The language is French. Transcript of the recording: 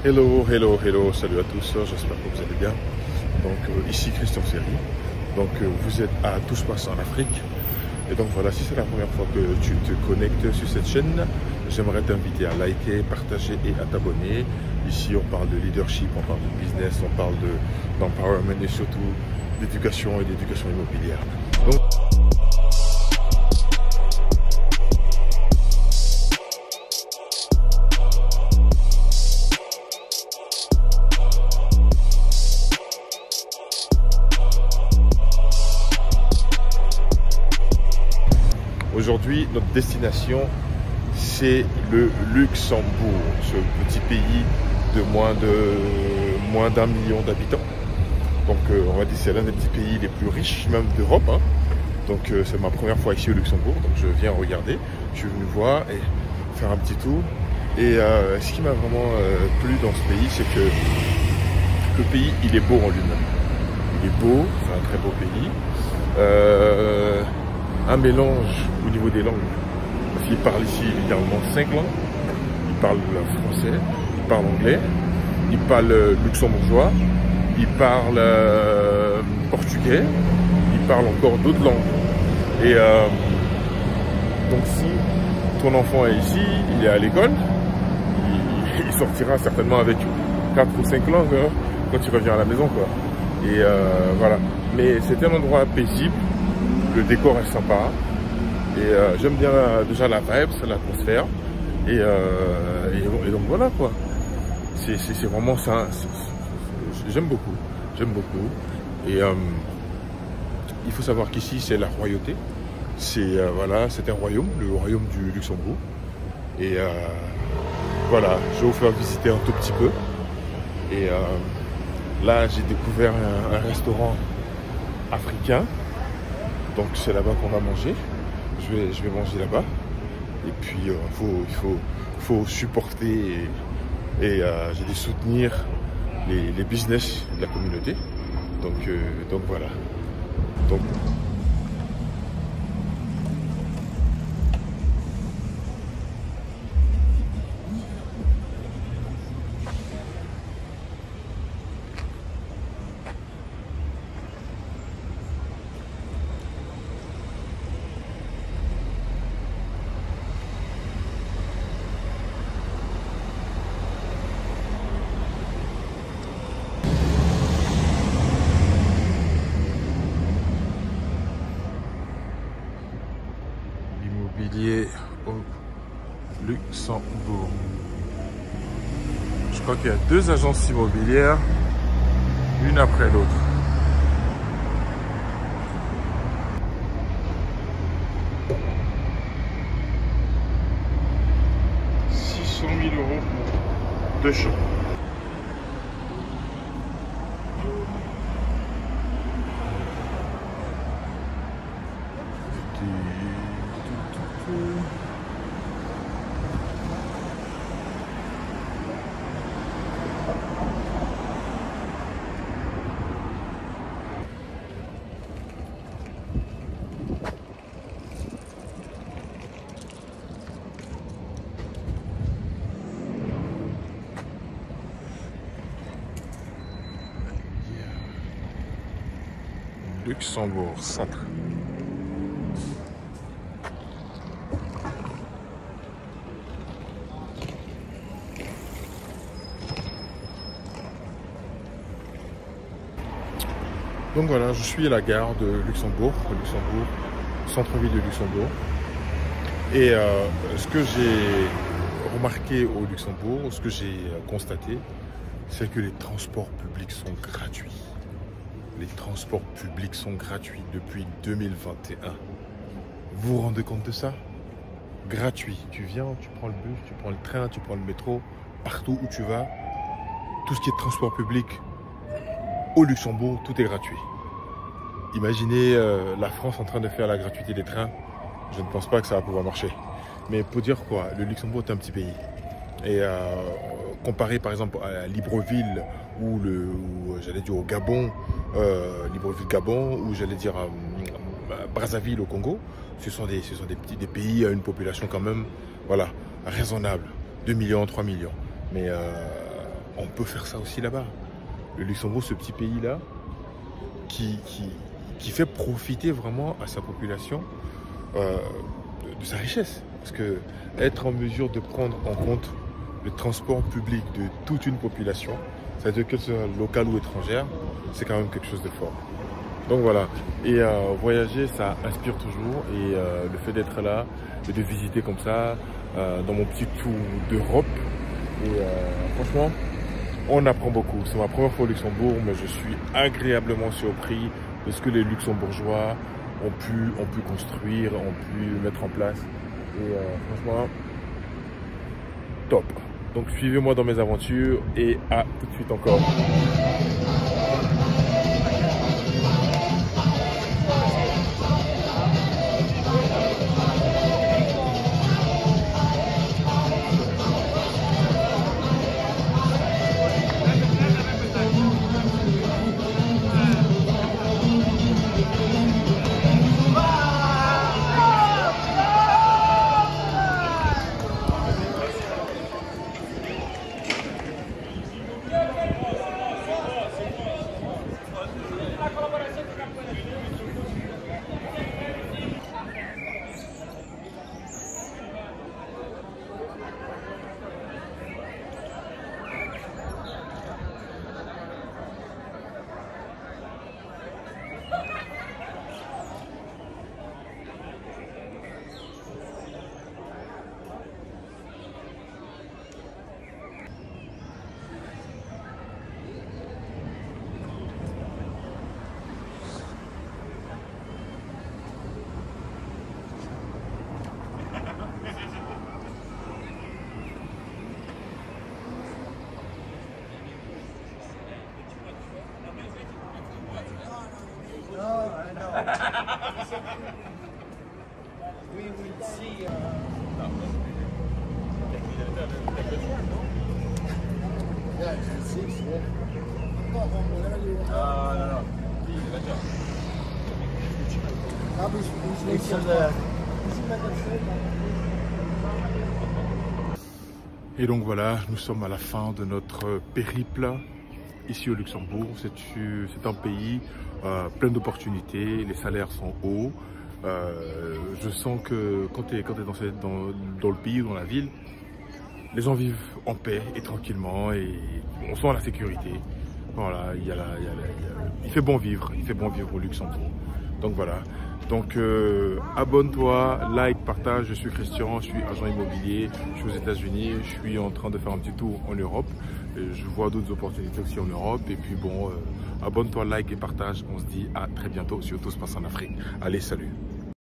Hello, hello, hello, salut à tous, j'espère que vous allez bien. Donc ici Christian Séry. Donc vous êtes à Tout se passe en Afrique. Et donc voilà, si c'est la première fois que tu te connectes sur cette chaîne, j'aimerais t'inviter à liker, partager et à t'abonner. Ici on parle de leadership, on parle de business, on parle d'empowerment et surtout d'éducation et d'éducation immobilière. Donc, aujourd'hui, notre destination, c'est le Luxembourg, ce petit pays de moins d'1 million d'habitants. Donc, on va dire que c'est l'un des petits pays les plus riches même d'Europe. Hein. Donc, c'est ma première fois ici au Luxembourg. Donc, je viens regarder. Je suis venu voir et faire un petit tour. Et ce qui m'a vraiment plu dans ce pays, c'est que le pays, il est beau en lui-même. Il est beau, c'est un très beau pays. Un mélange au niveau des langues. Parce qu'il parle ici évidemment 5 langues. Il parle français, il parle anglais, il parle luxembourgeois, il parle portugais, il parle encore d'autres langues. Et donc si ton enfant est ici, il est à l'école, il sortira certainement avec 4 ou 5 langues hein, quand il revient à la maison, quoi. Et voilà. Mais c'est un endroit paisible. Le décor est sympa et j'aime bien déjà la vibe, l'atmosphère et donc voilà quoi. C'est vraiment ça. J'aime beaucoup et il faut savoir qu'ici c'est la royauté. C'est voilà, c'est un royaume, le royaume du Luxembourg et voilà, je vais vous faire visiter un tout petit peu et là j'ai découvert un restaurant africain. Donc c'est là-bas qu'on va manger. Je vais manger là-bas. Et puis il faut supporter et j'ai dû soutenir les business de la communauté. Donc voilà. Donc, au Luxembourg. Je crois qu'il y a 2 agences immobilières, une après l'autre. « 600 000 € pour 2 chambres. » Luxembourg centre. Donc voilà, je suis à la gare de Luxembourg, centre-ville de Luxembourg. Et ce que j'ai remarqué au Luxembourg, ce que j'ai constaté, c'est que les transports publics sont gratuits. Les transports publics sont gratuits depuis 2021. Vous vous rendez compte de ça? Gratuit. Tu viens, tu prends le bus, tu prends le train, tu prends le métro, partout où tu vas, tout ce qui est transport public au Luxembourg, tout est gratuit. Imaginez la France en train de faire la gratuité des trains. Je ne pense pas que ça va pouvoir marcher. Mais pour dire quoi, le Luxembourg est un petit pays. Et comparé par exemple à Libreville ou j'allais dire au Gabon, Libreville Gabon, ou j'allais dire Brazzaville au Congo, ce sont des pays à une population quand même voilà, raisonnable, 2 millions, 3 millions. Mais on peut faire ça aussi là-bas. Le Luxembourg, ce petit pays-là, qui fait profiter vraiment à sa population de sa richesse. Parce que être en mesure de prendre en compte le transport public de toute une population, c'est-à-dire que ce soit locale ou étrangère, c'est quand même quelque chose de fort. Donc voilà, et voyager, ça inspire toujours, et le fait d'être là, et de visiter comme ça, dans mon petit tour d'Europe, et franchement, on apprend beaucoup. C'est ma première fois au Luxembourg, mais je suis agréablement surpris de ce que les Luxembourgeois ont pu construire, ont pu mettre en place, et franchement, top. Donc suivez-moi dans mes aventures, et à tout de suite encore. We would see. Et donc voilà, nous sommes à la fin de notre périple ici au Luxembourg. C'est un pays plein d'opportunités, les salaires sont hauts. Je sens que quand tu es dans le pays ou dans la ville, les gens vivent en paix et tranquillement, et on sent la sécurité. Voilà, il fait bon vivre au Luxembourg. Donc voilà. Donc abonne-toi, like, partage. Je suis Christian, je suis agent immobilier, je suis aux États-Unis, je suis en train de faire un petit tour en Europe. Et je vois d'autres opportunités aussi en Europe. Et puis bon, abonne-toi, like et partage. On se dit à très bientôt si tout se passe en Afrique. Allez, salut.